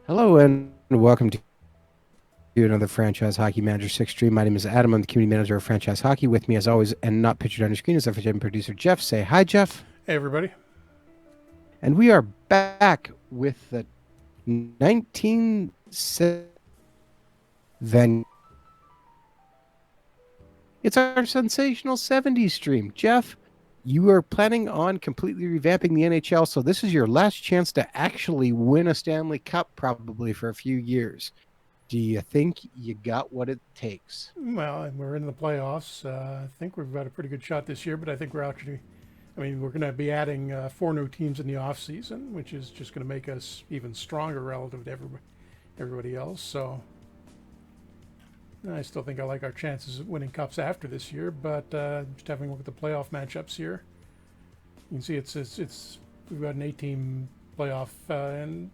Hello and welcome to another Franchise Hockey Manager 6 stream. My name is Adam. I'm the community manager of Franchise Hockey. With me, as always, and not pictured on your screen, is FHM producer Jeff. Say hi, Jeff. Hey, everybody. And we are back with the 1970 Van. It's our sensational 70s stream. Jeff, you are planning on completely revamping the NHL, so this is your last chance to actually win a Stanley Cup probably for a few years. Do you think you got what it takes? Well, we're in the playoffs. I think we've got a pretty good shot this year, but I think we're actually, we're going to be adding four new teams in the off season, which is just going to make us even stronger relative to everybody else. So I still think I like our chances of winning cups after this year, but just having a look at the playoff matchups here, you can see it's we've got an 8-team playoff and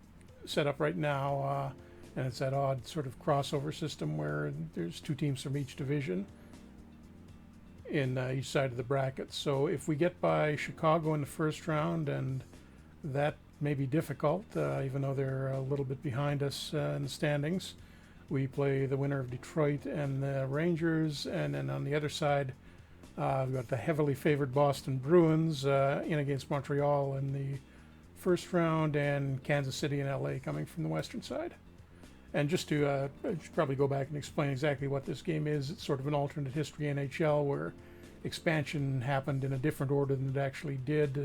set up right now. And it's that odd sort of crossover system where there's two teams from each division in each side of the bracket. So if we get by Chicago in the first round, and that may be difficult, even though they're a little bit behind us in the standings, we play the winner of Detroit and the Rangers, and then on the other side, we've got the heavily favored Boston Bruins in against Montreal in the first round, and Kansas City and LA coming from the western side. And just to I should probably go back and explain exactly what this game is. It's sort of an alternate history NHL where expansion happened in a different order than it actually did,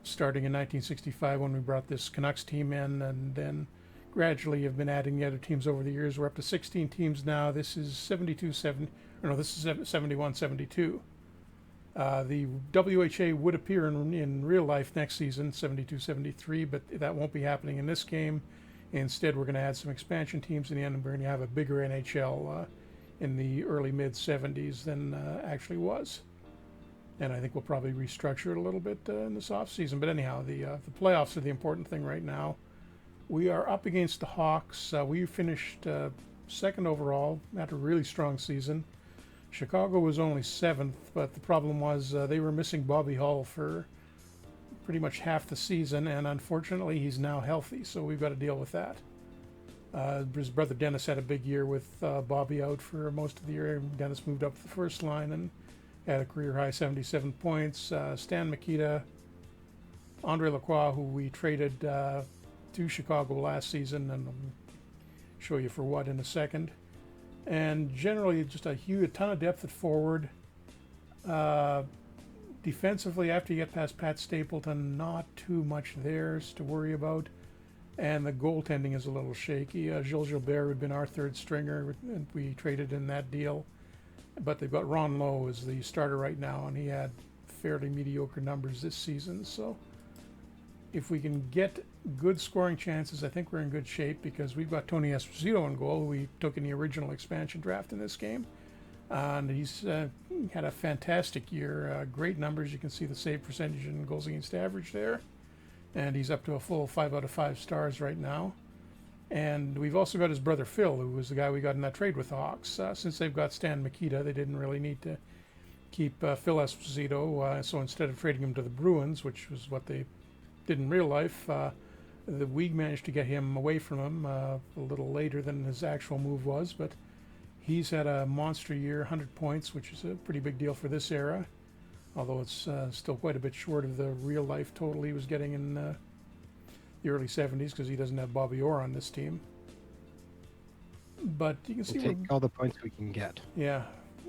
starting in 1965 when we brought this Canucks team in, and then gradually have been adding the other teams over the years. We're up to 16 teams now. This is 71-72. The WHA would appear in real life next season, 72-73, but that won't be happening in this game. Instead, we're going to add some expansion teams in the end, and we're going to have a bigger NHL in the early mid-70s than actually was. And I think we'll probably restructure it a little bit in this offseason. But anyhow, the playoffs are the important thing right now. We are up against the Hawks. We finished second overall after a really strong season. Chicago was only 7th, but the problem was they were missing Bobby Hull for pretty much half the season, and unfortunately he's now healthy, so we've got to deal with that. His brother Dennis had a big year with Bobby out for most of the year. Dennis moved up to the first line and had a career high 77 points. Stan Mikita, Andre Lacroix, who we traded to Chicago last season, and I'll show you for what in a second. And generally just a ton of depth at forward. Defensively, after you get past Pat Stapleton, not too much theirs to worry about. And the goaltending is a little shaky. Gilles Gilbert had been our third stringer, and we traded in that deal. But they've got Ron Lowe as the starter right now, and he had fairly mediocre numbers this season. So if we can get good scoring chances, I think we're in good shape, because we've got Tony Esposito in goal, who we took in the original expansion draft in this game. And he's had a fantastic year. Great numbers. You can see the save percentage and goals against average there. And he's up to a full 5 out of 5 stars right now. And we've also got his brother Phil, who was the guy we got in that trade with the Hawks. Since they've got Stan Mikita, they didn't really need to keep Phil Esposito. So instead of trading him to the Bruins, which was what they did in real life, we managed to get him away from him a little later than his actual move was. But he's had a monster year, 100 points, which is a pretty big deal for this era, although it's still quite a bit short of the real-life total he was getting in the early 70s, because he doesn't have Bobby Orr on this team. But you can see We'll take all the points we can get. Yeah,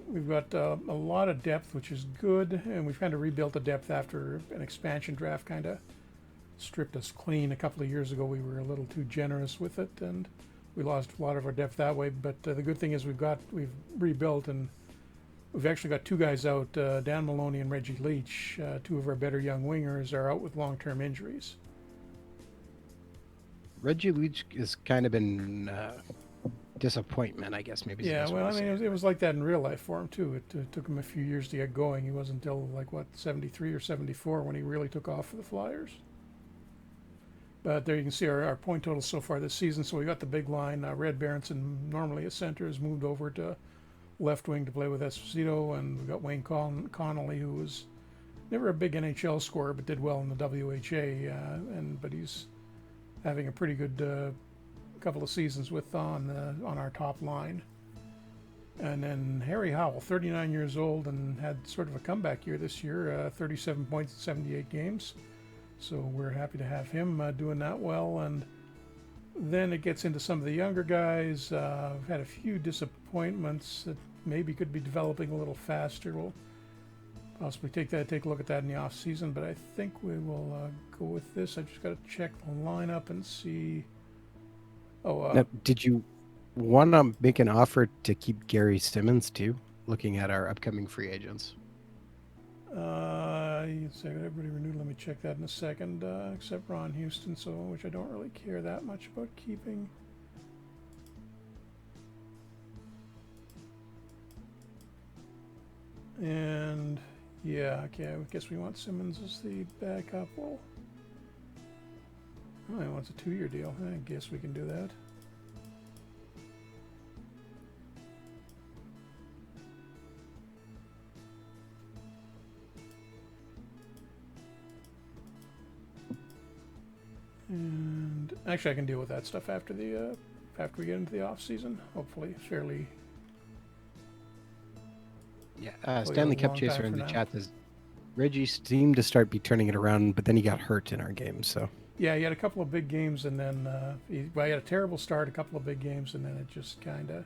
we've got a lot of depth, which is good, and we've kind of rebuilt the depth after an expansion draft kind of stripped us clean. A couple of years ago, we were a little too generous with it, and we lost a lot of our depth that way. But the good thing is we've rebuilt, and we've actually got two guys out. Dan Maloney and Reggie Leach, two of our better young wingers, are out with long-term injuries. Reggie Leach has kind of been disappointment, I guess. Maybe. Yeah, well, it was like that in real life for him too. It took him a few years to get going. He wasn't until 73 or 74 when he really took off for the Flyers. But there you can see our point totals so far this season. So we got the big line. Red Berenson, normally a center, has moved over to left wing to play with Esposito, and we got Wayne Connolly, who was never a big NHL scorer but did well in the WHA, but he's having a pretty good couple of seasons with on our top line. And then Harry Howell, 39 years old, and had sort of a comeback year this year, 37 points in 78 games. So we're happy to have him doing that well. And then it gets into some of the younger guys. We've had a few disappointments that maybe could be developing a little faster. We'll possibly take a look at that in the off season. But I think we will go with this. I just got to check the lineup and see. Now, did you want to make an offer to keep Gary Simmons too? Looking at our upcoming free agents. You say everybody renewed. Let me check that in a second. Except Ron Houston, so which I don't really care that much about keeping. And yeah, okay. I guess we want Simmons as the backup. Well, oh, he wants a 2-year deal. I guess we can do that. And actually, I can deal with that stuff after we get into the off season. Hopefully, fairly. Yeah, Stanley Cup chaser in the chat says Reggie seemed to start be turning it around, but then he got hurt in our game. So yeah, he had a couple of big games, and then he had a terrible start, a couple of big games, and then it just kind of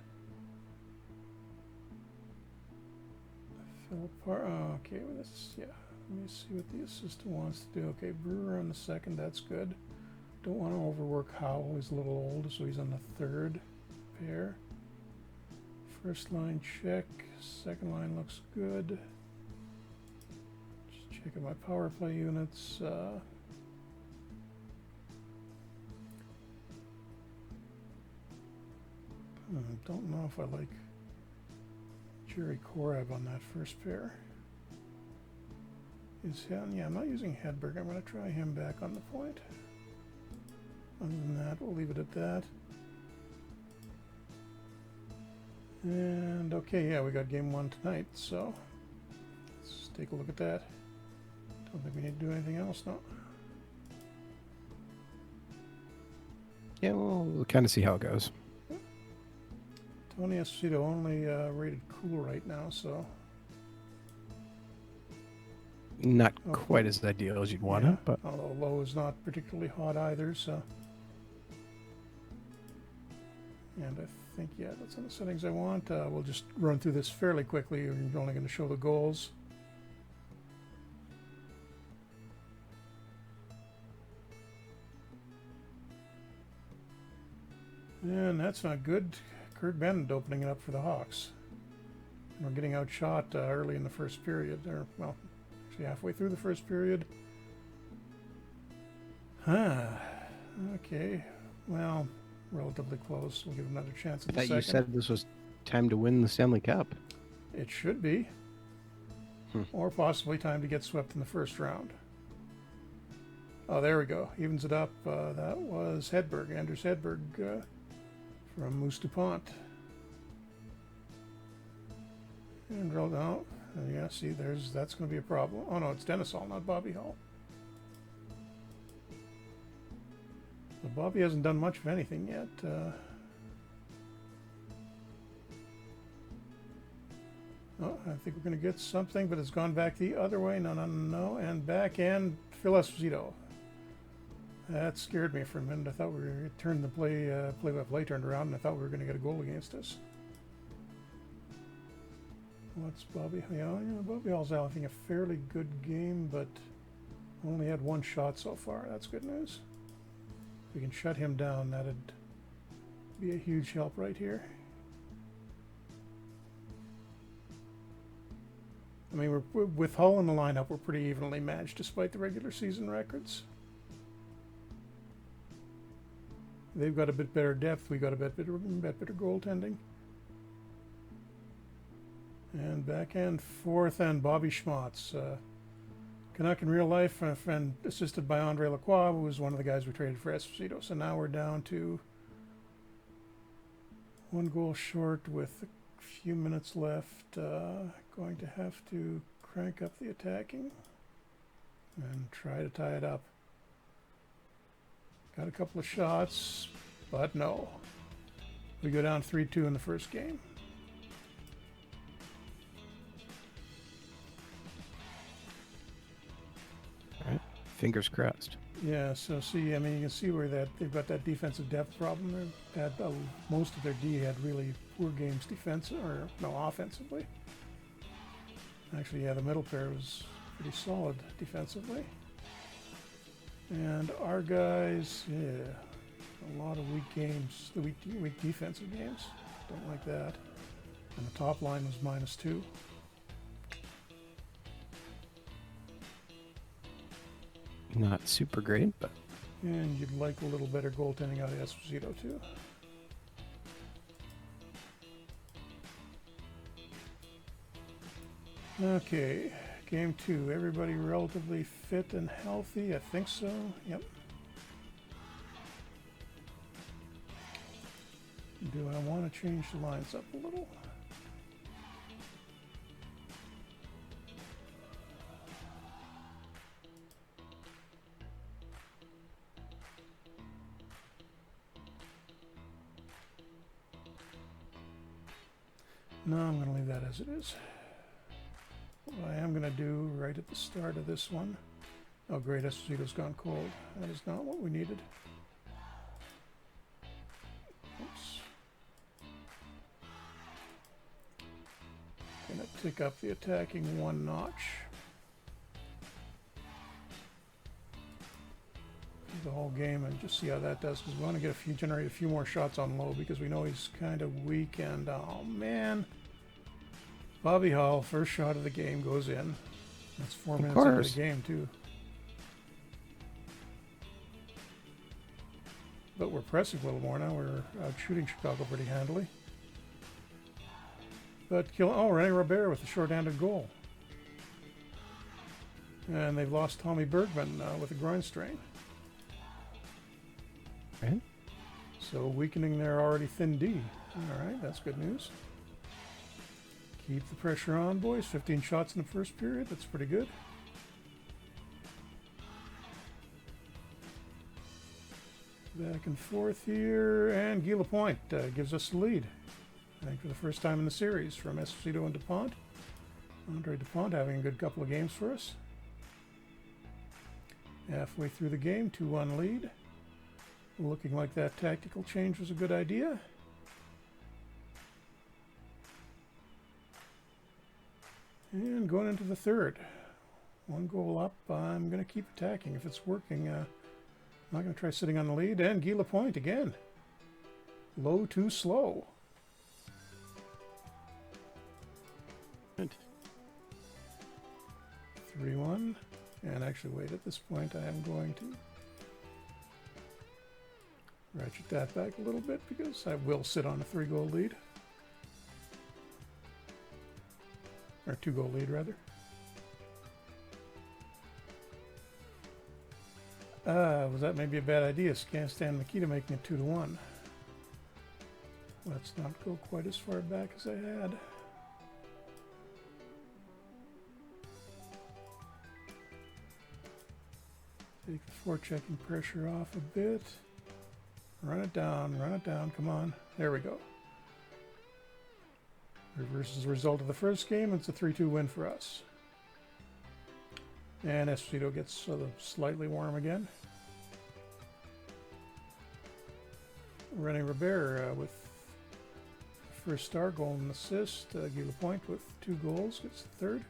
fell apart. Oh, okay, well, yeah. Let me see what the assistant wants to do. Okay, Brewer on the second. That's good. Don't want to overwork Howell. He's a little old, so he's on the third pair. First line check. Second line looks good. Just checking my power play units. Don't know if I like Jerry Korab on that first pair. Yeah, I'm not using Hedberg. I'm going to try him back on the point. Other than that, we'll leave it at that. And okay, yeah, we got game 1 tonight, so let's take a look at that. Don't think we need to do anything else, no. yeah, we'll kind of see how it goes. Tony Esposito only rated cool right now, so Not quite as ideal as you'd want it, but although low is not particularly hot either, so. And I think, yeah, that's on the settings I want. We'll just run through this fairly quickly. We're only going to show the goals. And that's not good. Kurt Bennett opening it up for the Hawks. We're getting outshot early in the first period. Or, well, actually halfway through the first period. Okay. Well, relatively close. We'll give him another chance at the second. you said this was time to win the Stanley Cup. It should be. Or possibly time to get swept in the first round. Oh, there we go. Evens it up. That was Hedberg, Anders Hedberg from Moose DuPont. And drill down. Yeah, see, that's going to be a problem. Oh, no, it's Dennis Hall, not Bobby Hall. So Bobby hasn't done much of anything yet. Oh, I think we're going to get something, but it's gone back the other way. No. And backhand, Phil Esposito. That scared me for a minute. I thought we were going to turn the play-by-play turned around, and I thought we were going to get a goal against us. What's Bobby? Yeah, Bobby Hall's having a fairly good game, but only had one shot so far. That's good news. If we can shut him down, that'd be a huge help right here. I mean, we're with Hull in the lineup, we're pretty evenly matched despite the regular season records. They've got a bit better depth. We got a bit better goaltending. And backhand fourth and Bobby Schmatz. Canuck in real life and assisted by Andre Lacroix, who was one of the guys we traded for Esposito. So now we're down to 1 goal short with a few minutes left. Going to have to crank up the attacking and try to tie it up. Got a couple of shots. But no. We go down 3-2 in the first game. All right. Fingers crossed. Yeah, so see, I mean, you can see where that they've got that defensive depth problem. They had most of their D had really poor games offensively. Actually, yeah, the middle pair was pretty solid defensively. And our guys, yeah, a lot of weak games, the weak defensive games. Don't like that. And the top line was -2. Not super great, but And you'd like a little better goaltending out of Esposito too. Okay, game 2. Everybody relatively fit and healthy? I think so. Yep. Do I want to change the lines up a little? No, I'm going to leave that as it is. What I am going to do right at the start of this one. Oh, great, Esposito's gone cold. That is not what we needed. Oops. Going to tick up the attacking 1 notch. The whole game and just see how that does, because we want to generate a few more shots on low, because we know he's kind of weak. And oh man, Bobby Hull, first shot of the game goes in. That's 4 minutes into the game too. But we're pressing a little more now. We're out shooting Chicago pretty handily. But René Robert with a short-handed goal. And they've lost Tommy Bergman with a groin strain. right. So weakening their already thin D. All right, that's good news. Keep the pressure on, boys. 15 shots in the first period. That's pretty good. Back and forth here, and Guy Lapointe gives us the lead. I think for the first time in the series from Esposito and DuPont. Andre DuPont having a good couple of games for us. Halfway through the game, 2-1 lead. Looking like that tactical change was a good idea. And going into the third. 1 goal up. I'm going to keep attacking if it's working. I'm not going to try sitting on the lead. And Guy Lapointe again. Low too slow. Good. 3-1. And actually, wait, at this point I am going to ratchet that back a little bit because I will sit on a 3-goal lead. Or 2-goal lead, rather. Was that maybe a bad idea? Can't stand Makita making it 2-1. Let's not go quite as far back as I had. Take the forechecking pressure off a bit. Run it down, come on. There we go. Reverses the result of the first game. It's a 3-2 win for us. And Esposito gets slightly warm again. René Robert with the first star goal and assist. Guy Lapointe with 2 goals gets the third.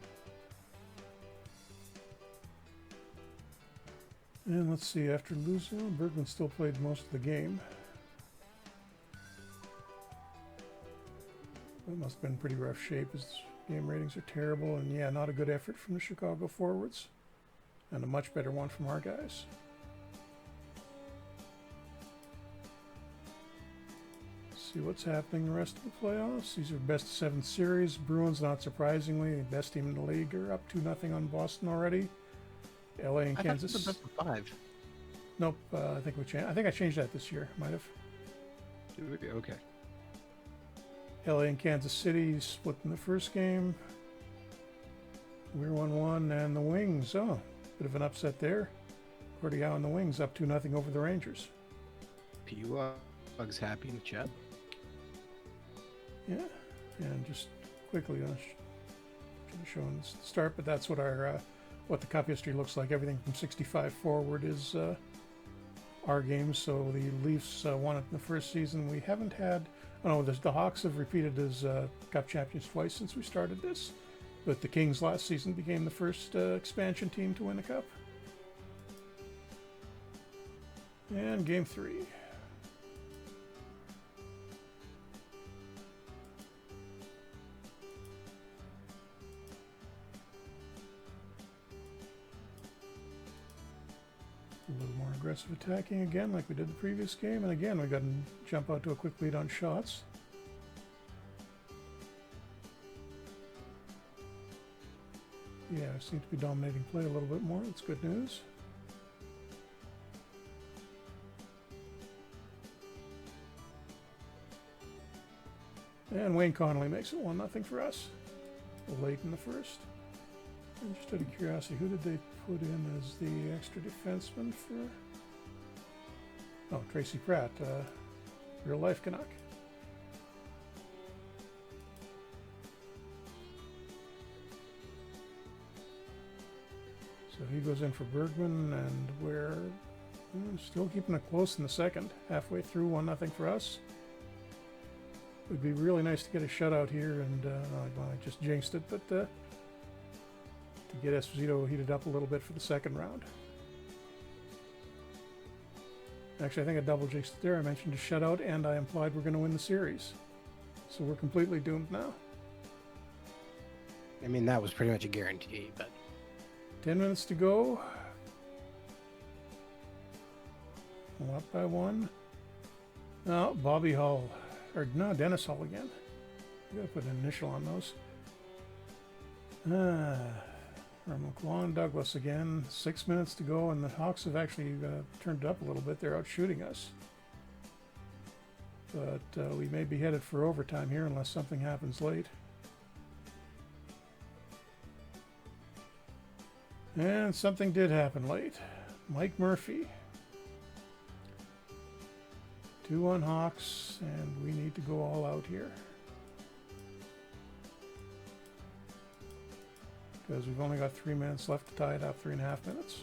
And let's see, after losing, Bergman still played most of the game. That must have been in pretty rough shape. His game ratings are terrible, and yeah, not a good effort from the Chicago forwards. And a much better one from our guys. See what's happening the rest of the playoffs. These are best of 7 series. Bruins, not surprisingly, the best team in the league, are up 2-0 on Boston already. LA and Kansas. I thought it was the best of 5. Nope, I think we changed. I think I changed that this year. Might have. Okay. LA and Kansas City split in the first game. We're 1-1, and the Wings. Oh, bit of an upset there. Gordie Howe and the Wings up 2-0 over the Rangers. PUI. Bug's happy in the chat. Yeah, and just quickly, should have shown this at the start, but that's what our what the cup history looks like. Everything from 65 forward is our games. So the Leafs won it in the first season. We haven't had. Oh no, the Hawks have repeated as cup champions twice since we started this. But the Kings last season became the first expansion team to win the cup. And game 3. A little more aggressive attacking again like we did the previous game. And again, we got to jump out to a quick lead on shots. Yeah, seem to be dominating play a little bit more. That's good news. And Wayne Connolly makes it 1-0 for us. Late in the first. And just out of curiosity, who did they put in as the extra defenseman for? Oh, Tracy Pratt, real life Canuck. So he goes in for Bergman, and we're still keeping it close in the second. Halfway through, 1-0 for us. It would be really nice to get a shutout here, and I just jinxed it, but to get Esposito heated up a little bit for the second round. Actually, I think I double jinxed it there. I mentioned a shutout, and I implied we're going to win the series. So we're completely doomed now. I mean, that was pretty much a guarantee, but 10 minutes to go. We're up by 1. Oh, Bobby Hull. Or no, Dennis Hull again. We gotta put an initial on those. From McLaughlin Douglas again. 6 minutes to go, and the Hawks have actually turned it up a little bit. They're out shooting us. But we may be headed for overtime here unless something happens late. And something did happen late. Mike Murphy. 2-1 Hawks, and we need to go all out here. Because we've only got 3 minutes left to tie it up, 3.5 minutes.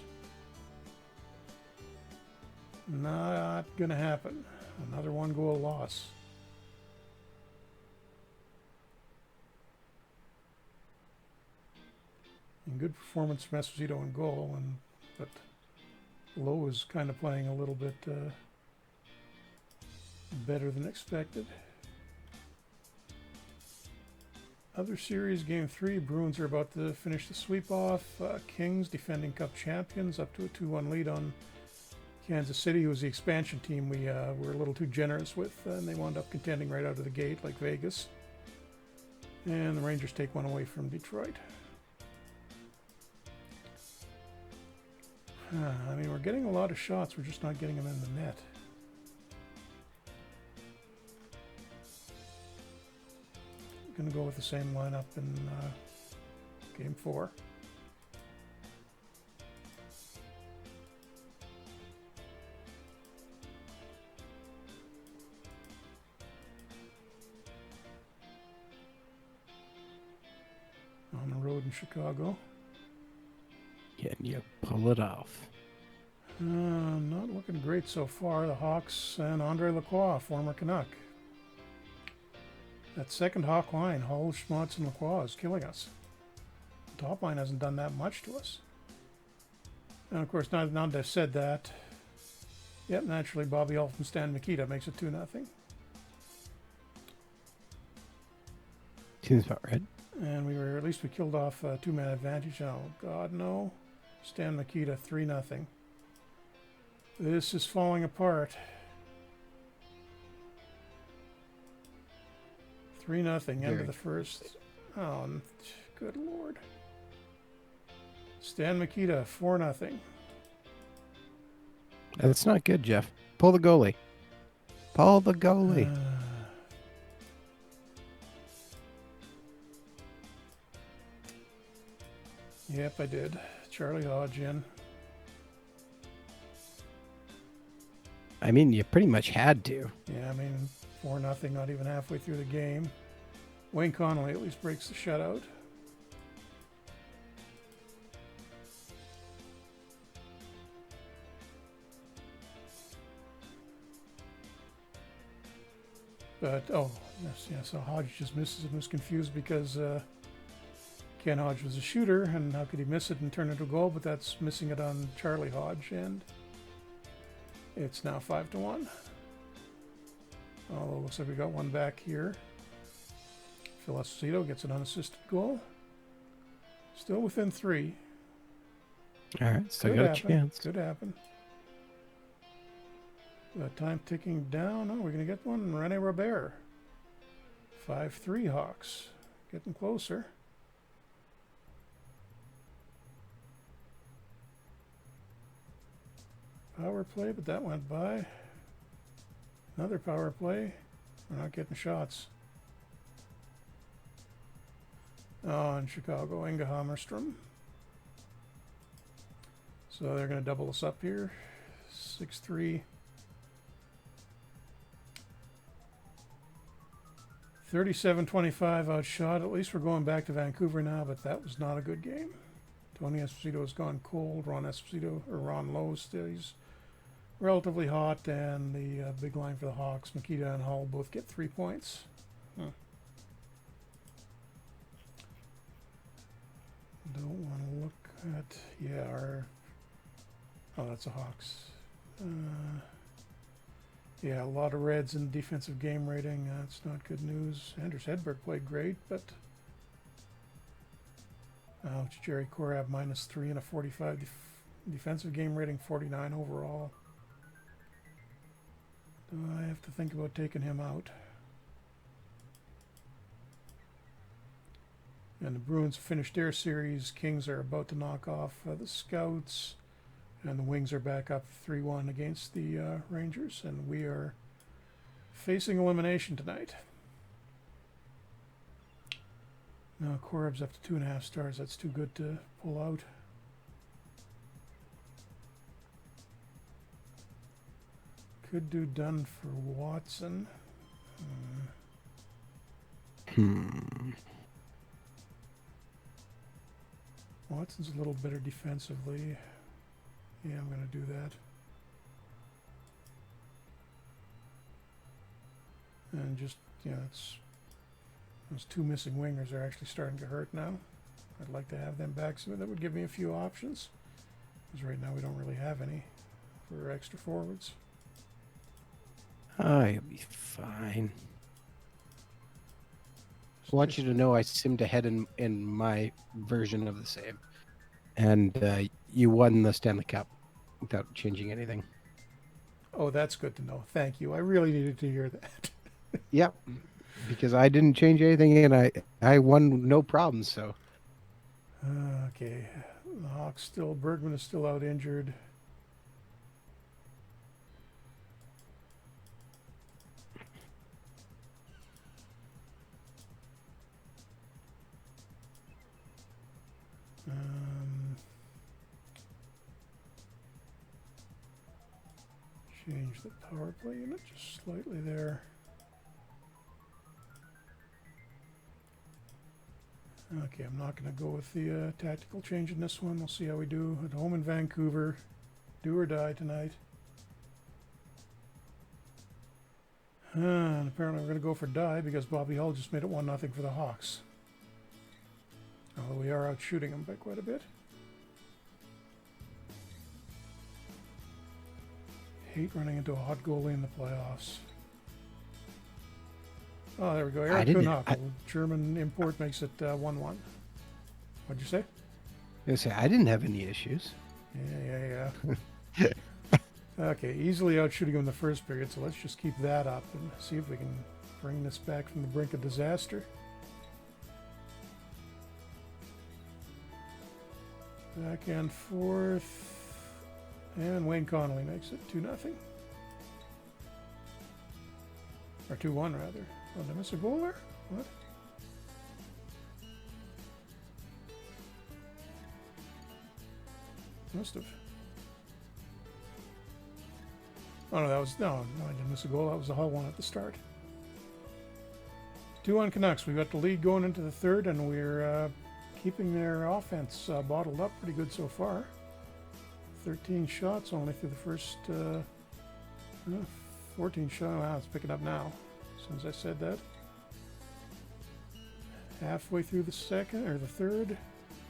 Not gonna happen. Another 1-goal loss. And good performance from Esposito in goal, but Lowe is kind of playing a little bit better than expected. Other series, game 3, Bruins are about to finish the sweep off. Kings, defending cup champions, up to a 2-1 lead on Kansas City, who was the expansion team we were a little too generous with, and they wound up contending right out of the gate like Vegas. And the Rangers take one away from Detroit. I mean, we're getting a lot of shots, we're just not getting them in the net. I'm going to go with the same lineup in game 4. On the road in Chicago. can you pull it off? Not looking great so far. The Hawks and Andre Lacroix, former Canuck. That second Hawk line, Hull, Schmutz, and Lacroix, is killing us. The top line hasn't done that much to us. And of course, now that I've said that, yep, naturally Bobby Hull from Stan Mikita makes it 2-0. Seems about right. And at least we killed off a 2-man advantage. Oh, God, no. Stan Mikita, 3-0. This is falling apart. 3-0, end of the first. Oh, good Lord. Stan Mikita, 4-0. That's not good, Jeff. Pull the goalie. Pull the goalie. Yep, I did. Charlie Hodge in. I mean, you pretty much had to. Yeah, I mean, 4-0, not even halfway through the game. Wayne Connolly at least breaks the shutout. But, oh, yes, yeah, so Hodge just misses and was confused because Ken Hodge was a shooter, and how could he miss it and turn it into a goal? But that's missing it on Charlie Hodge, and it's now 5-1. Although it looks like we got one back here. Phil Esposito gets an unassisted goal. Still within 3. All right, still Could got happen. a chance. Could happen. Time ticking down. Oh, we're going to get one. Rene Robert. 5-3 Hawks. Getting closer. Power play, but that went by. Another power play. We're not getting shots. Oh, in Chicago, Inga Hammerstrom. So they're going to double us up here. 6-3. 37-25 outshot. At least we're going back to Vancouver now, but that was not a good game. Tony Esposito has gone cold. Ron Lowe stays relatively hot, and the big line for the Hawks, Makita and Hull, both get 3 points. Don't want to look at, yeah, oh, that's the Hawks. Yeah, a lot of reds in defensive game rating. That's not good news. Anders Hedberg played great, but ouch, Jerry Korab -3 and a 45 defensive game rating, 49 overall. Do I have to think about taking him out? And the Bruins finished their series. Kings are about to knock off the Scouts. And the Wings are back up 3-1 against the Rangers. And we are facing elimination tonight. Now Korab's up to 2.5 stars. That's too good to pull out. Could do Dunn for Watson. Watson's a little better defensively. Yeah, I'm going to do that. And just, yeah, those 2 missing wingers are actually starting to hurt now. I'd like to have them back, so that would give me a few options. Because right now we don't really have any for extra forwards. Oh, you'll be fine. I want you to know I simmed ahead in my version of the save. And you won the Stanley Cup without changing anything. Oh, that's good to know. Thank you. I really needed to hear that. Yep, because I didn't change anything, and I won no problem, so. Okay. The Hawks still, Bergman is still out injured. Change the power play unit just slightly there. Okay, I'm not going to go with the tactical change in this one. We'll see how we do at home in Vancouver. Do or die tonight. And apparently we're going to go for die because Bobby Hull just made it 1-0 for the Hawks. Although we are out shooting them by quite a bit. Hate running into a hot goalie in the playoffs. Oh, there we go. Eric Kuhnhackl, German import, makes it 1-1. What'd you say? I say I didn't have any issues. Yeah. Okay, easily out shooting him in the first period, so let's just keep that up and see if we can bring this back from the brink of disaster. Back and forth. And Wayne Connolly makes it 2-0. Or 2-1 rather. Oh, did I miss a goal there? What? Must have. Oh, no, that was... No, I didn't miss a goal. That was the Hull one at the start. 2-1 Canucks. We got the lead going into the third, and we're keeping their offense bottled up pretty good so far. 13 shots only through the first 14 shots. Wow, it's picking up now. As soon as I said that. Halfway through the second, or the third.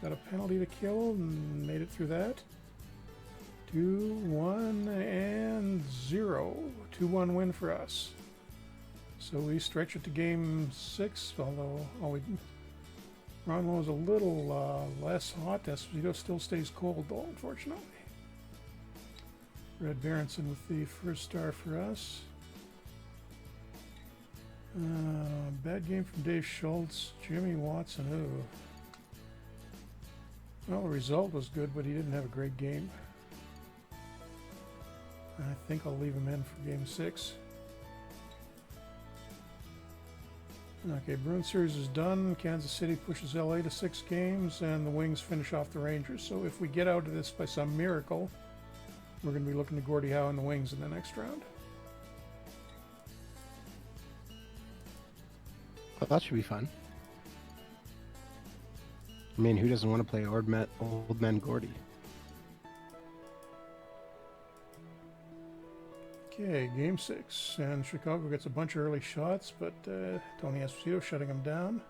Got a penalty to kill and made it through that. 2-1 and 0. 2-1 win for us. So we stretch it to game 6, although Ron was a little less hot. Esposito still stays cold though, unfortunately. Red Berenson with the first star for us. Bad game from Dave Schultz. Jimmy Watson, ooh. Well, the result was good, but he didn't have a great game. I think I'll leave him in for game 6. Okay, Bruins series is done. Kansas City pushes LA to 6 games, and the Wings finish off the Rangers. So if we get out of this by some miracle, we're going to be looking to Gordie Howe and the Wings in the next round. Well, that should be fun. I mean, who doesn't want to play old man Gordy? Okay, game 6, and Chicago gets a bunch of early shots, but Tony Esposito shutting them down.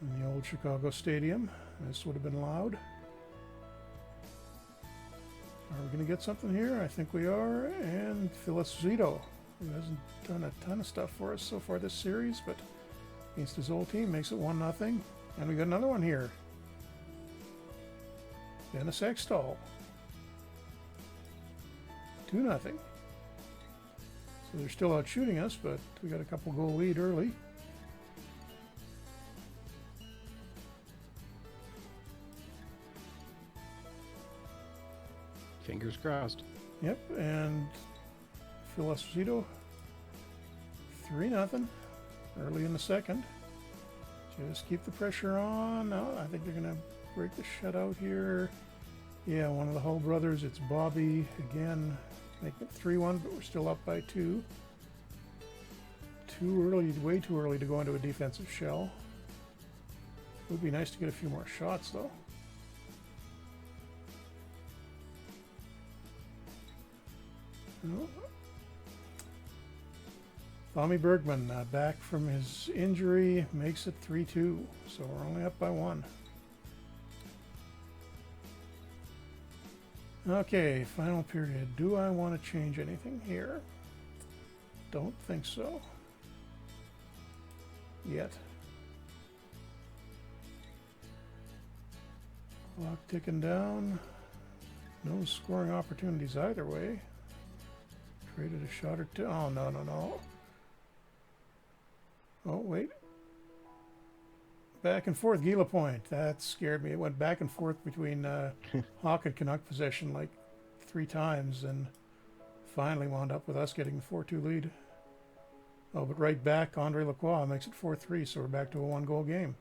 In the old Chicago Stadium, this would have been loud. Are we going to get something here? I think we are. And Phil Esposito, who hasn't done a ton of stuff for us so far this series, but against his old team makes it 1-0. And we got another one here. Dennis Ekstall. 2-0. So they're still out shooting us, but we got a couple goal lead early. Fingers crossed. Yep, and Phil Esposito, 3-0 early in the second. Just keep the pressure on. No, I think they're going to break the shutout here. Yeah, one of the Hull brothers. It's Bobby again. Make it 3-1, but we're still up by 2. Too early, way too early to go into a defensive shell. It would be nice to get a few more shots, though. No. Tommy Bergman back from his injury, makes it 3-2, so we're only up by 1. Okay, final period. Do I want to change anything here? Don't think so. Yet. Clock ticking down. No scoring opportunities either way. Traded a shot or two. Oh, no, no, no. Oh, wait. Back and forth, Gila Point. That scared me. It went back and forth between Hawk and Canuck possession like 3 times and finally wound up with us getting the 4-2 lead. Oh, but right back, Andre Lacroix makes it 4-3, so we're back to a 1-goal game.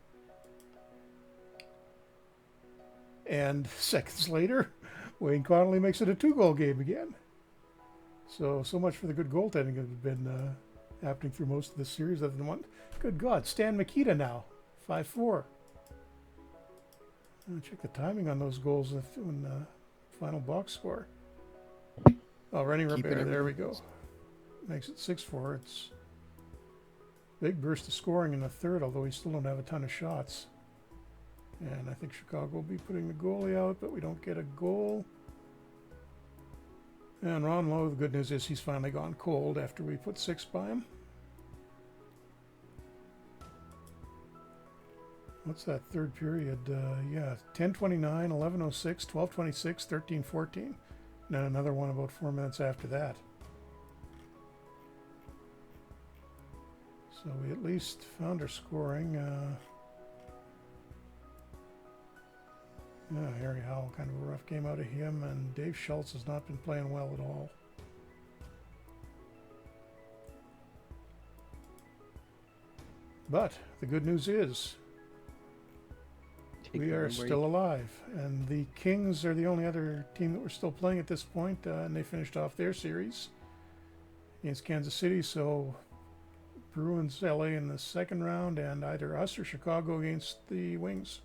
And seconds later, Wayne Connolly makes it a 2-goal game again. So much for the good goaltending that has been happening through most of this series. Other than one, good God, Stan Mikita now, 5-4. Check the timing on those goals in the final box score. Oh, Rennie Robert, there we go. Makes it 6-4. It's a big burst of scoring in the third, although we still don't have a ton of shots. And I think Chicago will be putting the goalie out, but we don't get a goal. And Ron Lowe, the good news is he's finally gone cold after we put 6 by him. What's that third period? Yeah, 10:29, 11:06, 12:26, 13:14. And then another one about 4 minutes after that. So we at least found our scoring. Harry Howell, kind of a rough game out of him, and Dave Schultz has not been playing well at all. But the good news is We are still alive, and the Kings are the only other team that we're still playing at this point, and they finished off their series against Kansas City, so Bruins LA in the second round, and either us or Chicago against the Wings.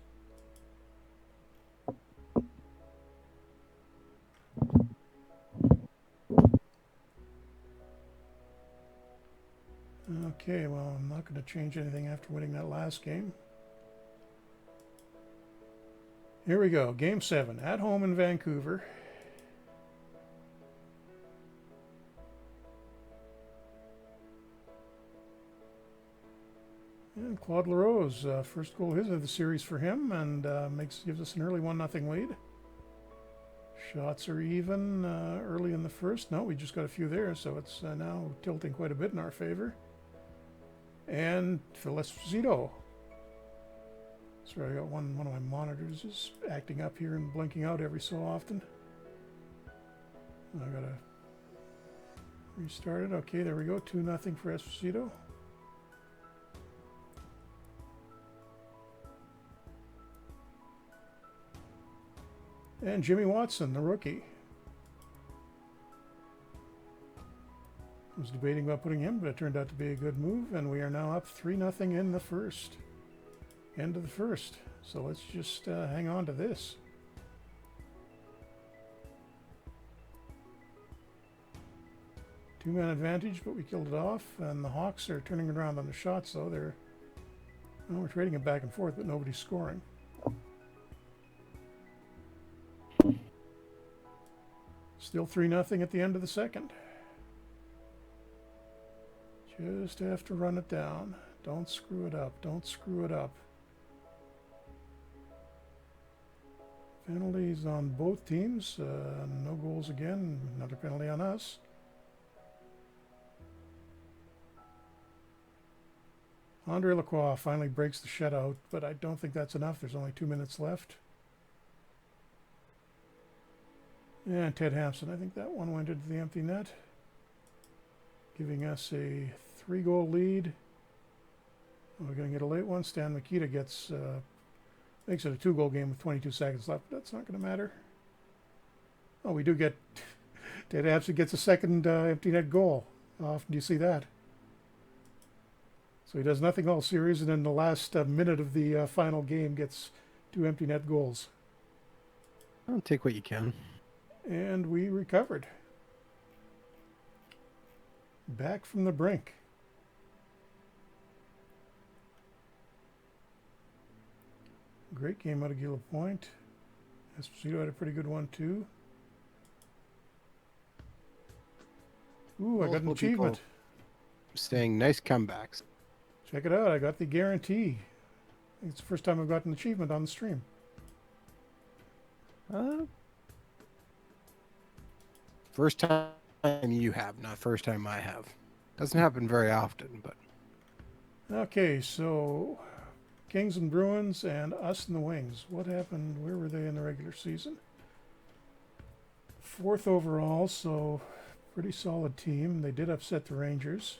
Okay, well, I'm not going to change anything after winning that last game. Here we go, Game 7, at home in Vancouver. And Claude Leroux's first goal of the series for him, and gives us an early 1-0 lead. Shots are even early in the first. No, we just got a few there, so it's now tilting quite a bit in our favor. And Phil Esposito. Sorry, I got one of my monitors is acting up here and blinking out every so often. I gotta restart it. Okay, there we go. 2-0 for Esposito. And Jimmy Watson, the rookie. I was debating about putting him, but it turned out to be a good move, and we are now up 3-0 in the first. End of the first. So let's just hang on to this. Two-man advantage, but we killed it off, and the Hawks are turning around on the shots, though. We're trading it back and forth, but nobody's scoring. Still 3-0 at the end of the second. Just have to run it down. Don't screw it up. Don't screw it up. Penalties on both teams. No goals again. Another penalty on us. Andre Lacroix finally breaks the shutout, but I don't think that's enough. There's only 2 minutes left. And Ted Hampson, I think that one went into the empty net, giving us a 3-goal lead. We're going to get a late one. Stan Mikita makes it a 2-goal game with 22 seconds left. That's not going to matter. Oh, we do get Ted Hampson gets a second empty net goal. How often do you see that? So he does nothing all series, and in the last minute of the final game gets 2 empty net goals. I'll take what you can. And we recovered. Back from the brink. Great game out of Gila Point. Esposito had a pretty good one too. Ooh, I got an achievement. Saying nice comebacks. Check it out. I got the guarantee. I think it's the first time I've got an achievement on the stream. First time you have, not first time I have. Doesn't happen very often, but. Okay, so Kings and Bruins and us and the Wings. What happened? Where were they in the regular season? 4th overall, so pretty solid team. They did upset the Rangers.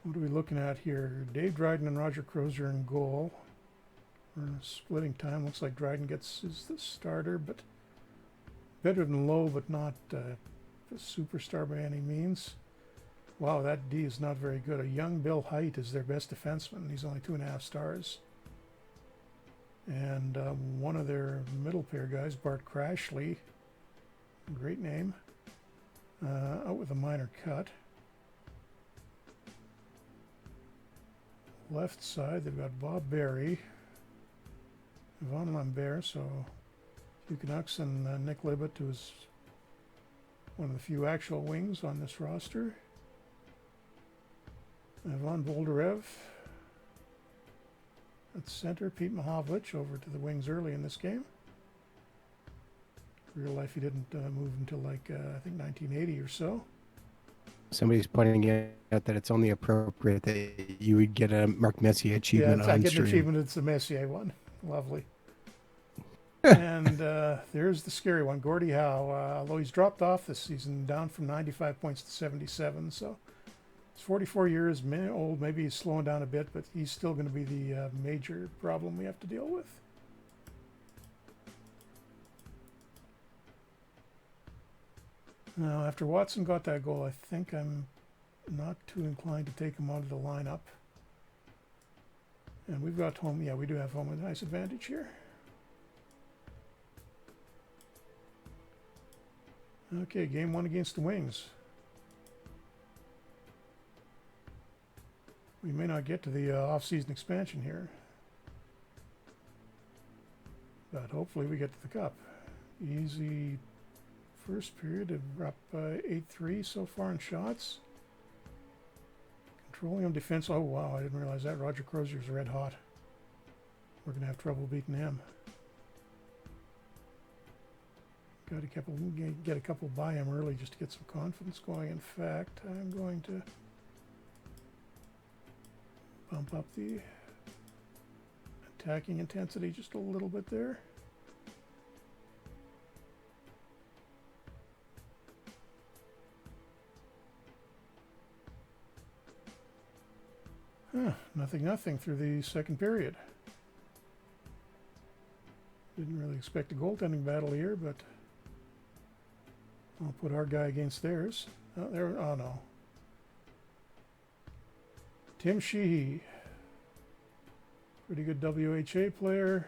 What are we looking at here? Dave Dryden and Roger Crozier in goal. We're in a splitting time. Looks like Dryden is the starter, but better than Lowe, but not a superstar by any means. Wow, that D is not very good. A young Bill Height is their best defenseman. He's only 2.5 stars. And one of their middle pair guys, Bart Crashley, great name, out with a minor cut. Left side, they've got Bob Berry, Yvonne Lambert, so Hugh Canucks, and Nick Libet, who's one of the few actual wings on this roster. Ivan Boldarev at center. Pete Mahovlich over to the wings early in this game. Real life, he didn't move until like I think 1980 or so. Somebody's pointing out that it's only appropriate that you would get a Mark Messier achievement on I get stream. an achievement. It's the Messier one. Lovely. And there's the scary one, Gordie Howe. Although he's dropped off this season, down from 95 points to 77, so He's 44 years old. Maybe he's slowing down a bit, but he's still going to be the major problem we have to deal with. Now, after Watson got that goal, I think I'm not too inclined to take him out of the lineup. And we've got home. Yeah, we do have home ice advantage here. Okay, game 1 against the Wings. We may not get to the off-season expansion here, but hopefully we get to the Cup. Easy first period. We're up 8-3 so far in shots. Controlling on defense. Oh wow, I didn't realize that. Roger Crozier's red hot. We're going to have trouble beating him. Got to get a couple by him early just to get some confidence going. In fact, I'm going to bump up the attacking intensity just a little bit there. Nothing through the second period. Didn't really expect a goaltending battle here, but I'll put our guy against theirs. Oh, there. Oh no. Tim Sheehy, pretty good WHA player,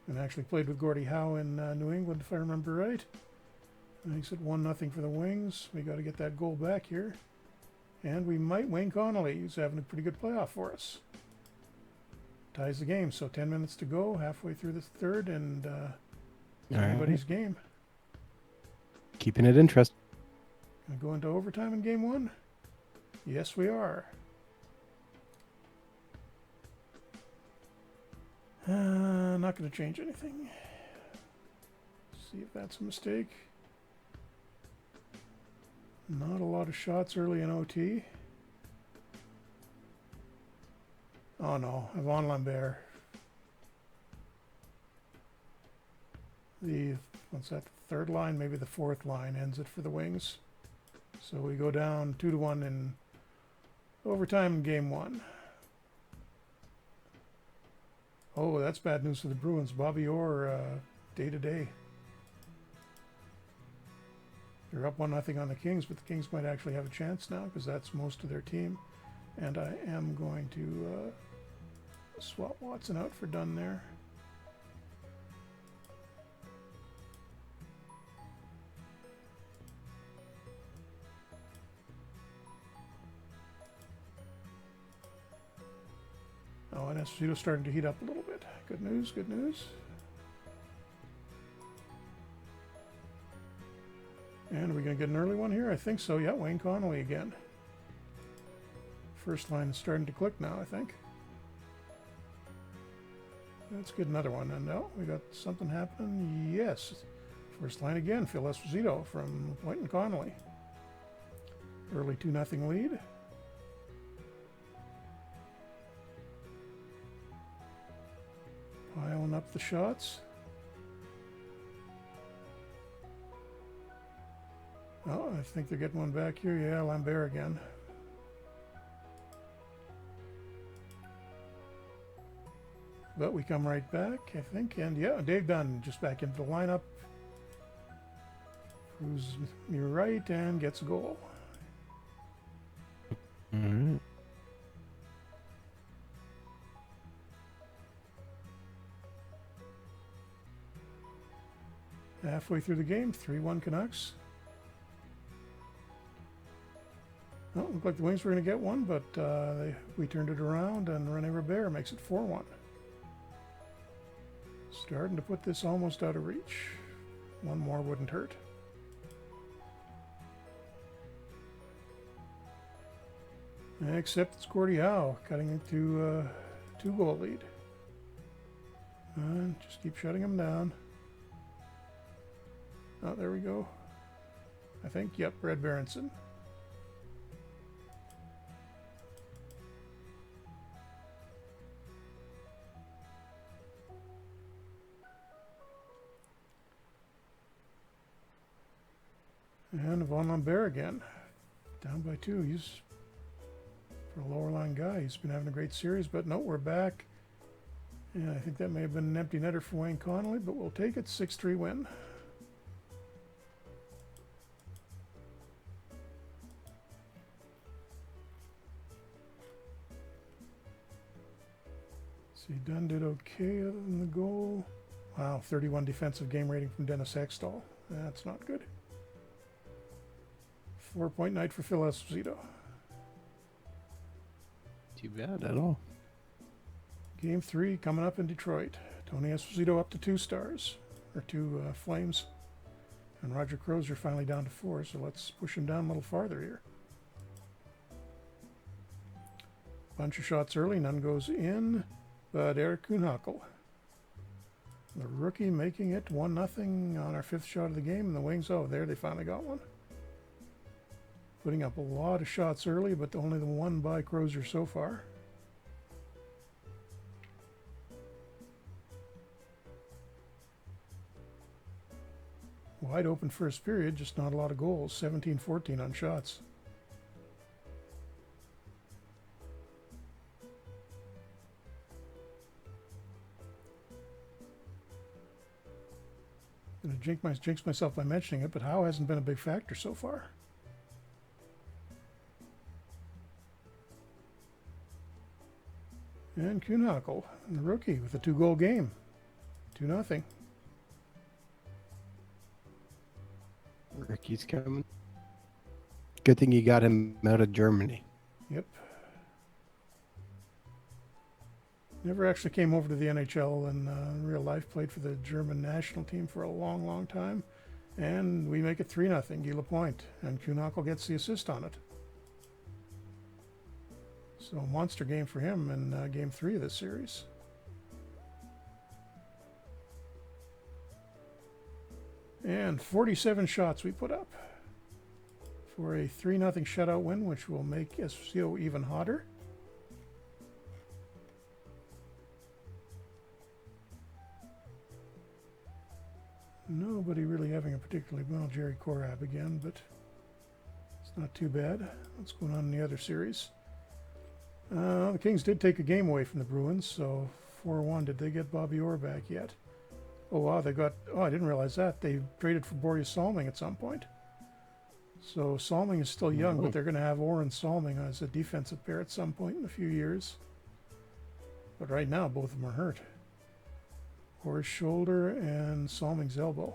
and actually played with Gordie Howe in New England, if I remember right. Makes it 1-0 for the Wings. We got to get that goal back here, and we might. Wayne Connolly, who's having a pretty good playoff for us, ties the game. So 10 minutes to go, halfway through the third, and anybody's game. Keeping it interesting. Gonna go into overtime in game 1? Yes, we are. Not going to change anything. See if that's a mistake. Not a lot of shots early in OT. Oh no, Yvon Lambert. What's that, the third line, maybe the fourth line ends it for the Wings. So we go down 2-1 in overtime in game 1. Oh, that's bad news for the Bruins. Bobby Orr, day to day. They're up 1-0 on the Kings, but the Kings might actually have a chance now because that's most of their team. And I am going to swap Watson out for Dunn there. Oh, and Esposito's starting to heat up a little bit. Good news, good news. And are we going to get an early one here? I think so. Yeah, Wayne Connolly again. First line is starting to click now, I think. Let's get another one. And no, we got something happening. Yes. First line again, Phil Esposito from Wayne Connolly. Early 2-0 lead. Piling up the shots. Oh, I think they're getting one back here. Yeah, Lambert again. But we come right back, I think. And yeah, Dave Dunn just back into the lineup. Proves me right and gets a goal. Mm-hmm. Halfway through the game, 3-1 Canucks. Well, looked like the Wings were going to get one, but we turned it around, and René Robert makes it 4-1. Starting to put this almost out of reach. One more wouldn't hurt. Except it's Gordie Howe cutting into a 2-goal lead. And just keep shutting him down. Oh, there we go. I think, yep, Brad Berenson. And Yvon Lambert again. Down by 2. He's for a lower line guy. He's been having a great series, but no, we're back. And I think that may have been an empty netter for Wayne Connolly, but we'll take it. 6-3 win. See, Dunn did okay other than the goal. Wow, 31 defensive game rating from Dennis Hextall. That's not good. 4-point night for Phil Esposito. Too bad at all. Game 3 coming up in Detroit. Tony Esposito up to 2 stars, or 2 flames. And Roger Crozier finally down to 4, so let's push him down a little farther here. Bunch of shots early, none goes in, but Eric Kuhnhackl, the rookie, making it 1-0 on our 5th shot of the game, and the Wings, oh, there they finally got one. Putting up a lot of shots early, but only the one by Crozier so far. Wide open first period, just not a lot of goals. 17-14 on shots. I'm going to jinx myself by mentioning it, but Howe hasn't been a big factor so far. And Kuhnhackl, the rookie, with a 2-goal game. 2-0. Ricky's coming. Good thing you got him out of Germany. Yep. Never actually came over to the NHL in real life. Played for the German national team for a long, long time. And we make it 3-0, Guy Lapointe. And Kuhnhackl gets the assist on it. So a monster game for him in Game 3 of this series. And 47 shots we put up for a 3-0 shutout win, which will make Esposito even hotter. Nobody really having a particularly well. Jerry Korab again, but it's not too bad. What's going on in the other series? The Kings did take a game away from the Bruins, so 4-1. Did they get Bobby Orr back yet? Oh, wow, they got... Oh, I didn't realize that. They traded for Boris Salming at some point. So Salming is still young, but they're going to have Orr and Salming as a defensive pair at some point in a few years. But right now, both of them are hurt. Orr's shoulder and Salming's elbow.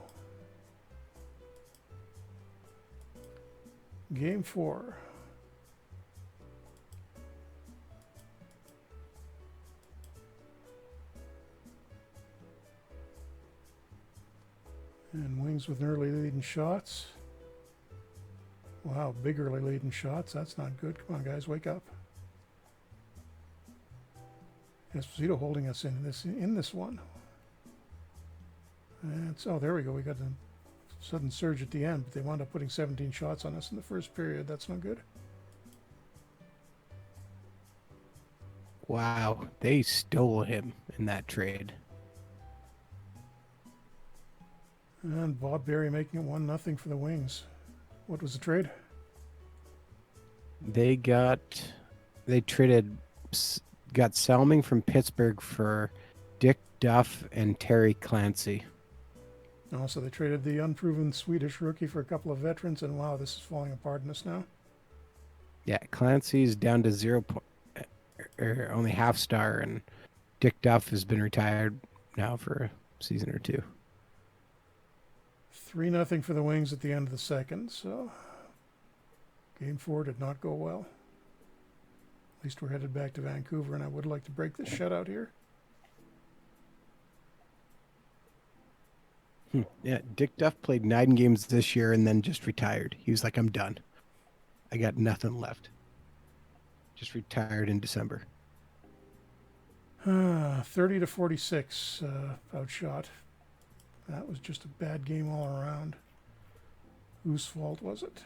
Game 4. And Wings with an early lead in shots. Wow, big early lead in shots. That's not good. Come on, guys, wake up. Esposito holding us in this one. And so there we go. We got a sudden surge at the end, but they wound up putting 17 shots on us in the first period. That's not good. Wow, they stole him in that trade. And Bob Berry making it 1-0 for the Wings. What was the trade? They got Salming from Pittsburgh for Dick Duff and Terry Clancy. Oh, so they traded the unproven Swedish rookie for a couple of veterans, and wow, this is falling apart in us now. Yeah, Clancy's down to 0 only half star, and Dick Duff has been retired now for a season or 2. 3-0 for the Wings at the end of the second, so Game 4 did not go well. At least we're headed back to Vancouver, and I would like to break this shutout here. Yeah, Dick Duff played 9 games this year and then just retired. He was like, I'm done. I got nothing left. Just retired in December. 30-46 outshot. That was just a bad game all around. Whose fault was it?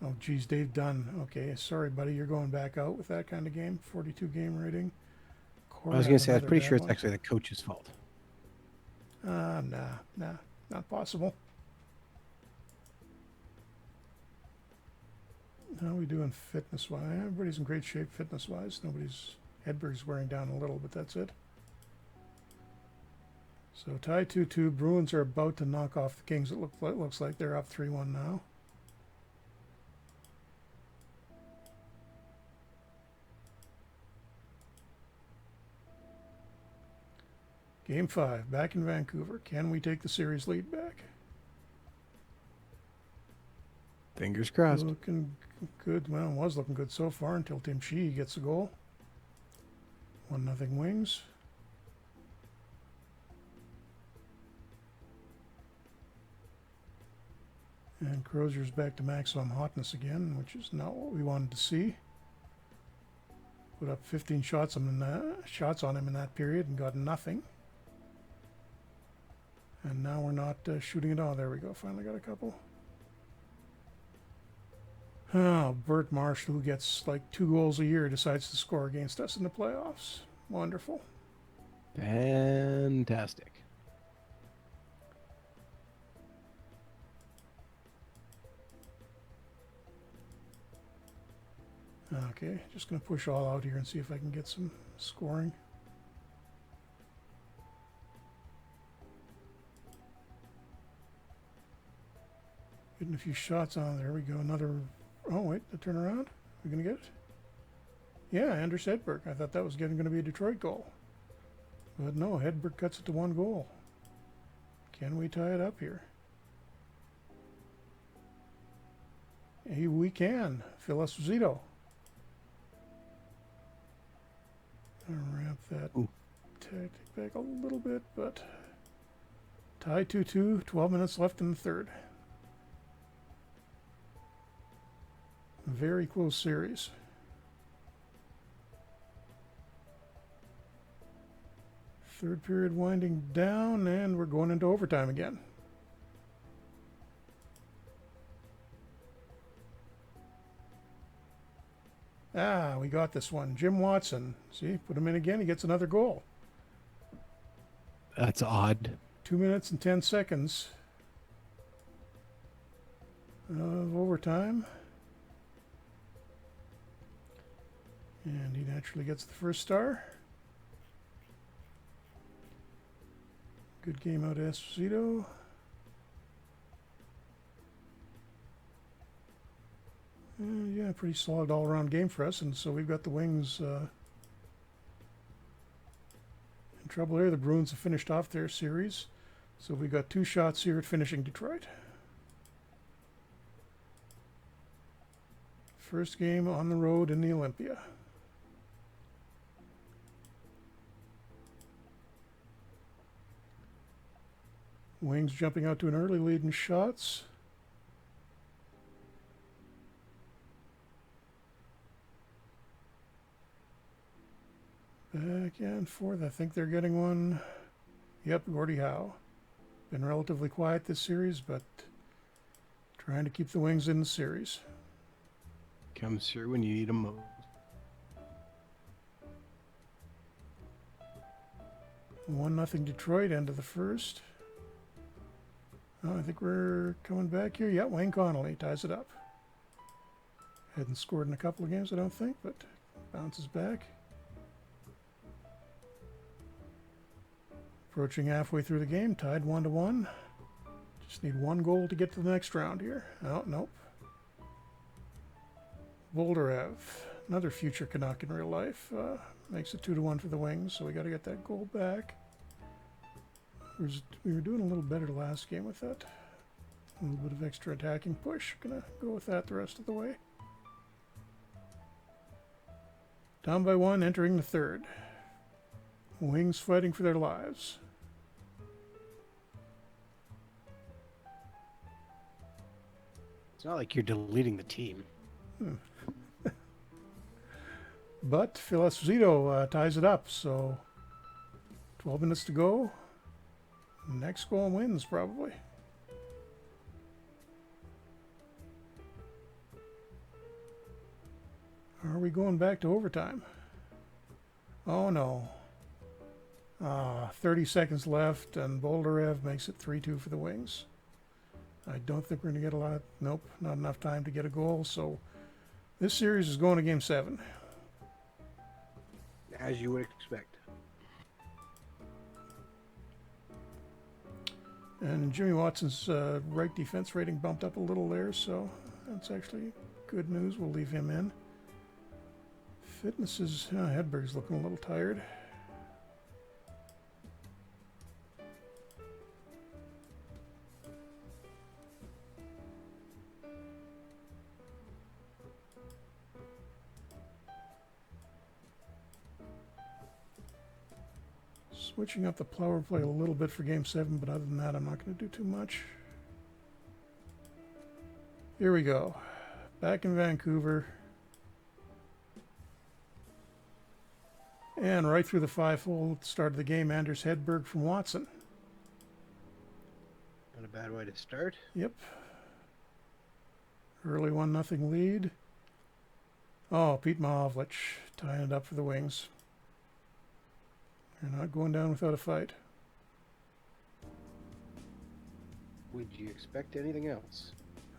Oh, geez, Dave Dunn. Okay, sorry, buddy. You're going back out with that kind of game. 42 game rating. I was going to say, I was pretty sure it's actually the coach's fault. Nah, not possible. How are we doing fitness-wise? Everybody's in great shape fitness-wise. Hedberg's wearing down a little, but that's it. So tie 2-2. Bruins are about to knock off the Kings. It looks like they're up 3-1 now. Game 5, back in Vancouver. Can we take the series lead back? Fingers crossed. Looking good. Well, it was looking good so far until Tim Sheehy gets a goal. 1-0 Wings. And Crozier's back to maximum hotness again, which is not what we wanted to see. Put up 15 shots on him in that period and got nothing. And now we're not shooting at all. There we go. Finally got a couple. Oh, Bert Marsh, who gets like 2 goals a year, decides to score against us in the playoffs. Wonderful. Fantastic. Okay, just going to push all out here and see if I can get some scoring. Getting a few shots on. There we go. Another. Oh, wait, the turnaround. We're going to get it? Yeah, Anders Hedberg. I thought that was going to be a Detroit goal. But no, Hedberg cuts it to 1 goal. Can we tie it up here? Hey, we can. Phil Esposito. I'll ramp that tactic back a little bit, but tie 2-2, 12 minutes left in the third. Very close series. Third period winding down, and we're going into overtime again. Ah, we got this one. Jim Watson. See, put him in again. He gets another goal. That's odd. 2 minutes and 10 seconds of overtime. And he naturally gets the first star. Good game out of Esposito. Yeah, pretty solid all-around game for us, and so we've got the Wings in trouble here. The Bruins have finished off their series, so we got 2 shots here at finishing Detroit. First game on the road in the Olympia. Wings jumping out to an early lead in shots. Back and forth. I think they're getting one. Yep, Gordie Howe. Been relatively quiet this series, but trying to keep the Wings in the series. Comes through when you need them most. 1-0 Detroit, end of the first. Oh, I think we're coming back here. Yeah, Wayne Connolly ties it up. Hadn't scored in a couple of games, I don't think, but bounces back. Approaching halfway through the game, tied 1-1. Just need 1 goal to get to the next round here. Oh, nope. Bolderev, another future Canuck in real life, makes it 2-1 for the Wings, so we got to get that goal back. We were doing a little better last game with that. A little bit of extra attacking push. Gonna go with that the rest of the way. Down by 1, entering the third. Wings fighting for their lives. It's not like you're deleting the team. But Phil Esposito ties it up, so 12 minutes to go. Next goal wins, probably. Are we going back to overtime? Oh, no. 30 seconds left, and Bolderev makes it 3-2 for the Wings. I don't think we're going to get a lot. Nope, not enough time to get a goal, so This series is going to Game 7. As you would expect. And Jimmy Watson's right defense rating bumped up a little there, so that's actually good news. We'll leave him in. Fitness is... Hedberg's looking a little tired. Switching up the power play a little bit for Game 7, but other than that, I'm not going to do too much. Here we go. Back in Vancouver. And right through the 5-hole at the start of the game, Anders Hedberg from Watson. Not a bad way to start. Yep. Early 1-0 lead. Oh, Pete Mahovlich tying it up for the Wings. They're not going down without a fight. Would you expect anything else?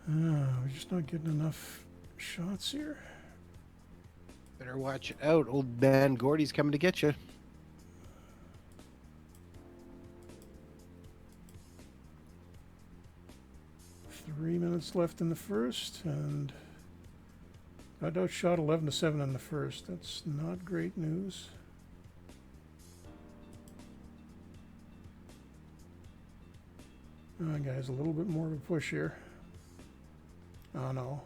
We're just not getting enough shots here. Better watch out. Old man Gordy's coming to get you. Three minutes left in the first, and got outshot 11-7 in the first. That's not great news. Guys, a little bit more of a push here. Oh no.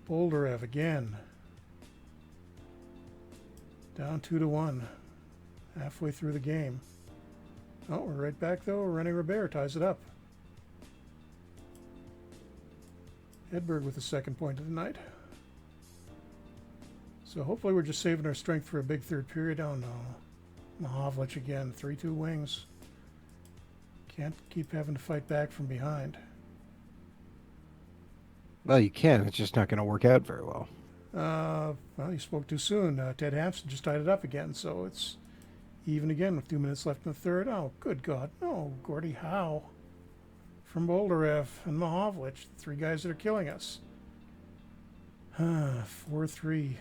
Bolderev again. Down 2-1. Halfway through the game. Oh, we're right back though. René Robert ties it up. Hedberg with the second point of the night. So hopefully we're just saving our strength for a big third period. Oh no. Mahovlich again. 3-2 Wings. Can't keep having to fight back from behind. Well, you can. It's just not going to work out very well. Well, you spoke too soon. Ted Hampson just tied it up again, so it's even again with 2 minutes left in the third. Oh, good God. No, Gordie Howe from Bolderev and Mahovlich, the three guys that are killing us. 4-3.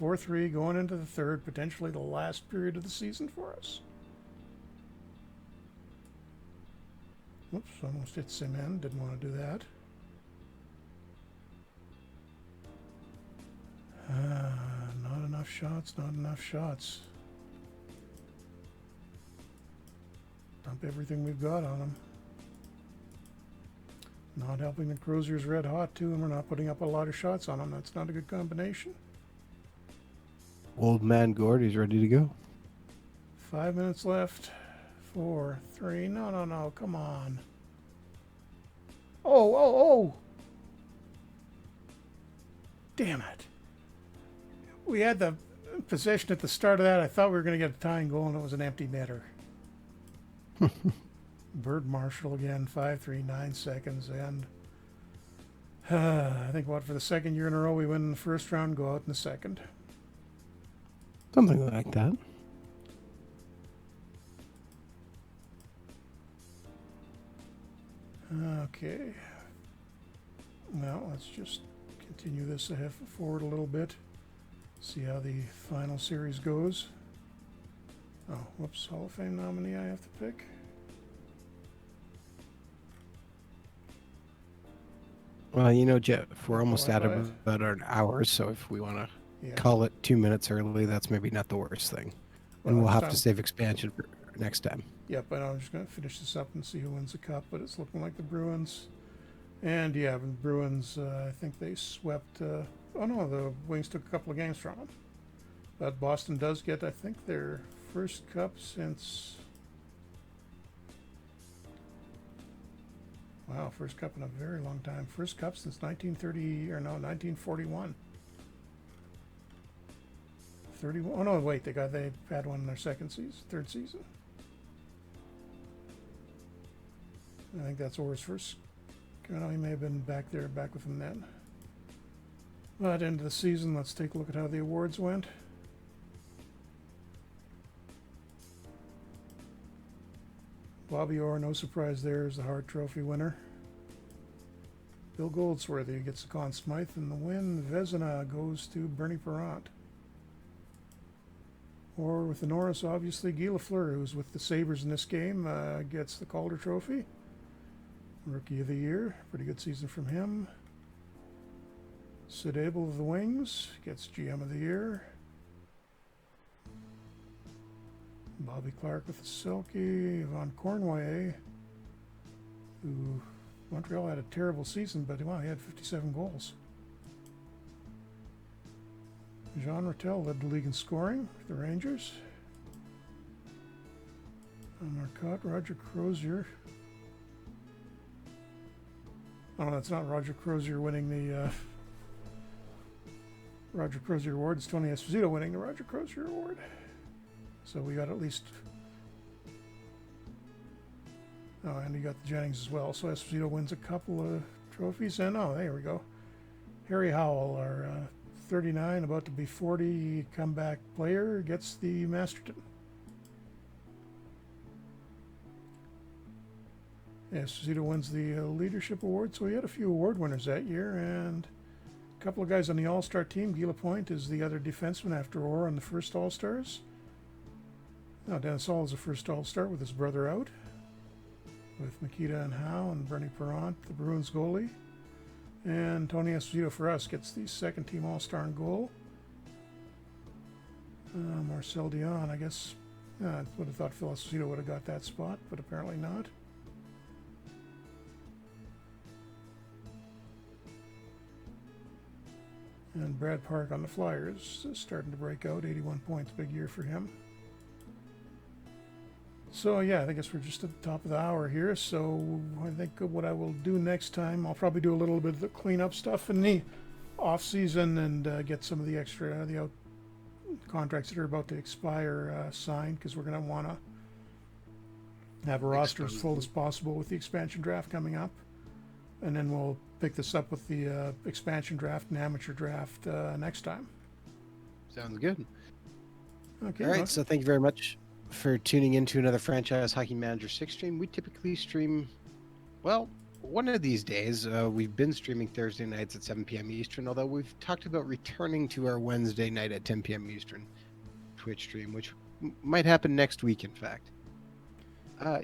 4-3 going into the third, potentially the last period of the season for us. Oops, almost hit Semen. Didn't want to do that. Not enough shots, not enough shots. Dump everything we've got on them. Not helping the Cruiser's red hot too, and we're not putting up a lot of shots on them. That's not a good combination. Old man Gordy's ready to go. 5 minutes left. 4, 3. No. Come on. Oh. Damn it. We had the possession at the start of that. I thought we were going to get a tying goal, and it was an empty netter. Bird Marshall again. 5-3, 9 seconds. And I think, for the second year in a row, we win in the first round, go out in the second. Something like that. Okay. Well, let's just continue this forward a little bit. See how the final series goes. Oh, whoops. Hall of Fame nominee I have to pick. Well, you know, Jeff, we're almost out of 5. about an hour, so if we want to Yeah. call it 2 minutes early, that's maybe not the worst thing. Well, And we'll next have to time- save expansion for next time. Yep, I know. I'm just going to finish this up and see who wins the cup, but it's looking like the Bruins. And yeah, the Bruins, I think they swept. Oh no, the Wings took a couple of games from them. But Boston does get, I think, their first cup since. Wow, first cup in a very long time. First cup since 1941. 31. Oh no, wait, they had one in their third season. I think that's Orr's first. I know he may have been back with them then. But end of the season, let's take a look at how the awards went. Bobby Orr, no surprise there, is the Hart Trophy winner. Bill Goldsworthy gets the Conn Smythe in the win. Vezina goes to Bernie Parent. Or with the Norris, obviously, Guy Lafleur, who's with the Sabres in this game, gets the Calder Trophy. Rookie of the Year. Pretty good season from him. Sid Abel of the Wings gets GM of the Year. Bobby Clark with the Selkie. Yvonne Cornway, who Montreal had a terrible season, but wow, he had 57 goals. Jean Rattel led the league in scoring for the Rangers. Marcotte, Roger Crozier. Oh, that's not Roger Crozier winning the Roger Crozier Award. It's Tony Esposito winning the Roger Crozier Award. So we got at least... Oh, and you got the Jennings as well. So Esposito wins a couple of trophies. And oh, there we go. Harry Howell, our 39, about to be 40 comeback player, gets the Masterton. Esposito wins the Leadership Award. So we had a few award winners that year. And a couple of guys on the All-Star team. Guy Lapointe is the other defenseman after Orr on the first All-Stars. Now, Dennis Hall is the first All-Star with his brother out, with Makita and Howe and Bernie Parent, the Bruins goalie. And Tony Esposito for us gets the second team All-Star in goal. Marcel Dion, I guess, I would have thought Phil Esposito would have got that spot, but apparently not. And Brad Park on the Flyers is starting to break out, 81 points, big year for him. So yeah, I guess we're just at the top of the hour here. So I think what I will do next time, I'll probably do a little bit of the cleanup stuff in the off season and get some of the extra out contracts that are about to expire signed, because we're going to want to have a roster as full as possible with the expansion draft coming up, and then we'll pick this up with the expansion draft and amateur draft next time. Sounds good. Okay. All right. So thank you very much for tuning into another Franchise Hockey Manager 6 stream. We typically stream, well, one of these days. We've been streaming Thursday nights at 7 p.m. Eastern, although we've talked about returning to our Wednesday night at 10 p.m. Eastern Twitch stream, which might happen next week, in fact.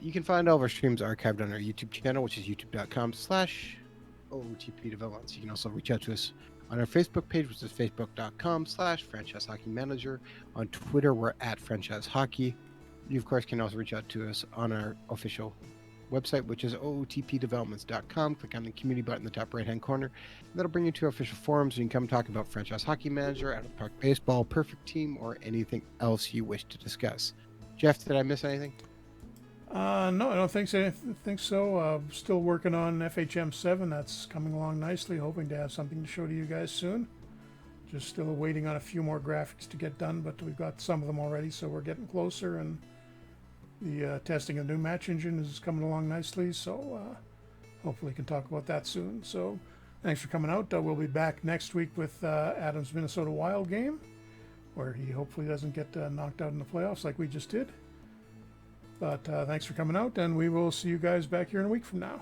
You can find all of our streams archived on our YouTube channel, which is youtube.com/OOTP Developments. You can also reach out to us on our Facebook page, which is facebook.com/Franchise Hockey Manager. On Twitter, we're at Franchise Hockey. You, of course, can also reach out to us on our official website, which is ootpdevelopments.com. Click on the community button in the top right-hand corner. That'll bring you to our official forums. You can come talk about Franchise Hockey Manager, Out of the Park Baseball, Perfect Team, or anything else you wish to discuss. Jeff, did I miss anything? No, I don't think so. Still working on FHM 7. That's coming along nicely. Hoping to have something to show to you guys soon. Just still waiting on a few more graphics to get done, but we've got some of them already, so we're getting closer. And the testing of the new match engine is coming along nicely, so hopefully we can talk about that soon. So thanks for coming out. We'll be back next week with Adam's Minnesota Wild game, where he hopefully doesn't get knocked out in the playoffs like we just did. But thanks for coming out, and we will see you guys back here in a week from now.